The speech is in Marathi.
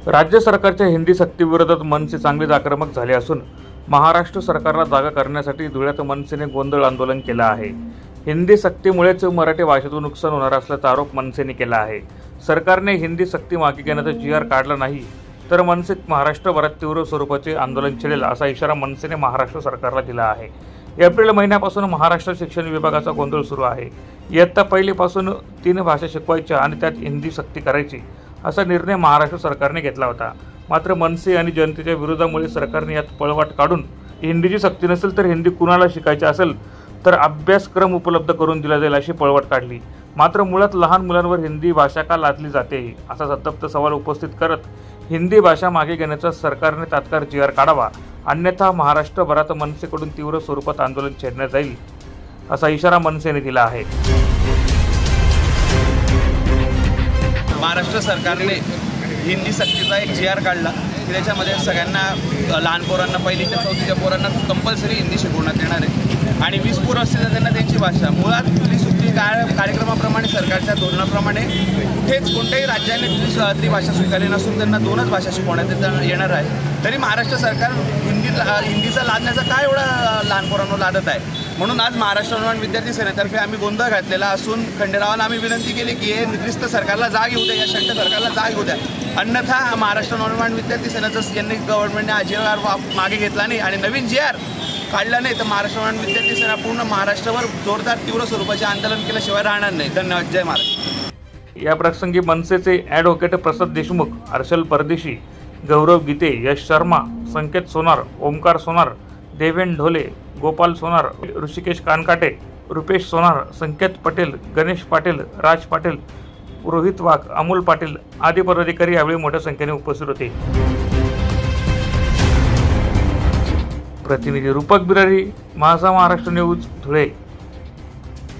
राज्य सरकारच्या हिंदी सक्तीविरोधात मनसे चांगलेच आक्रमक झाले असून महाराष्ट्र सरकारला जागा करण्यासाठी धुळ्यात मनसेने गोंधळ आंदोलन केलं आहे। हिंदी सक्तीमुळेच मराठी भाषेचं नुकसान होणार असल्याचा आरोप मनसेने केला आहे। सरकारने हिंदी सक्ती मागे घेण्याचा जी.आर. काढला नाही तर मनसे महाराष्ट्रभरात तीव्र स्वरूपाचे आंदोलन छेडेल असा इशारा मनसेने महाराष्ट्र सरकारला दिला आहे। एप्रिल महिन्यापासून महाराष्ट्र शिक्षण विभागाचा गोंधळ सुरू आहे। इयत्ता पहिलीपासून 3 भाषा शिकवायच्या आणि त्यात हिंदी सक्ती करायची असा निर्णय महाराष्ट्र सरकारने घेतला होता। मात्र मनसे आणि जनतेच्या विरोधामुळे सरकारने यात पळवाट काढून हिंदीची सक्ती नसेल तर हिंदी कुणाला शिकायची असेल तर अभ्यासक्रम उपलब्ध करून दिला जाईल अशी पळवाट काढली। मात्र मुळात लहान मुलांवर हिंदी भाषा का लादली जाते असा संतप्त सवाल उपस्थित करत हिंदी भाषा मागे घेण्याचा सरकारने तात्काळ जी.आर. काढावा, अन्यथा महाराष्ट्रभरात मनसेकडून तीव्र स्वरूपात आंदोलन छेडण्यात जाईल असा इशारा मनसेने दिला आहे। महाराष्ट्र सरकारने हिंदी सक्तीचा एक जी.आर. काढला की त्याच्यामध्ये सगळ्यांना लहान पोरांना पहिली ते चौथीच्या पोरांना कंपल्सरी हिंदी शिकवण्यात येणार आहे आणि 20 पोरं असतील तर त्यांना त्यांची भाषा मुळात त्रिसूत्री कार्यक्रमाप्रमाणे सरकारच्या धोरणाप्रमाणे कुठेच कोणत्याही राज्याने त्रिभाषा स्वीकारली नसून त्यांना 2च भाषा शिकवण्यात येणार आहे। तरी महाराष्ट्र सरकार हिंदीचा लादण्याचा काय एवढा लहान पोरांवर लादत आहे। म्हणून आज महाराष्ट्र नवनिर्माण विद्यार्थी सेनेतर्फे आम्ही गोंधळ घातलेला असून खंडेरावाला आम्ही विनंती केली की हे निकृष्ट सरकारला जाग येऊ द्या, या शंट सरकारला जाग येऊ द्या, अन्यथा महाराष्ट्र नवनिर्माण विद्यार्थी सेनेचं यांनी गव्हर्नमेंटने जी.आर. मागे घेतला नाही आणि नवीन जी.आर. काढला नाही तर महाराष्ट्र नवनिर्माण विद्यार्थी सेना पूर्ण महाराष्ट्रावर जोरदार तीव्र स्वरूपाचे आंदोलन केल्याशिवाय राहणार नाही। धन्यवाद। जय महाराष्ट्र। या प्रसंगी मनसेचे ॲडव्होकेट प्रसाद देशमुख, हर्षल परदेशी, गौरव गीते, यश शर्मा, संकेत सोनार, ओमकार सोनार, देवेन ढोले, गोपाल सोनार, ऋषिकेश कानकाटे, रुपेश सोनार, संकेत पटेल, गणेश पाटील, राज पाटील, रोहित वाघ, अमोल पाटील आदी पदाधिकारी यावेळी मोठ्या संख्येने उपस्थित होते। प्रतिनिधी रूपक बिरारी, माझा महाराष्ट्र न्यूज, धुळे।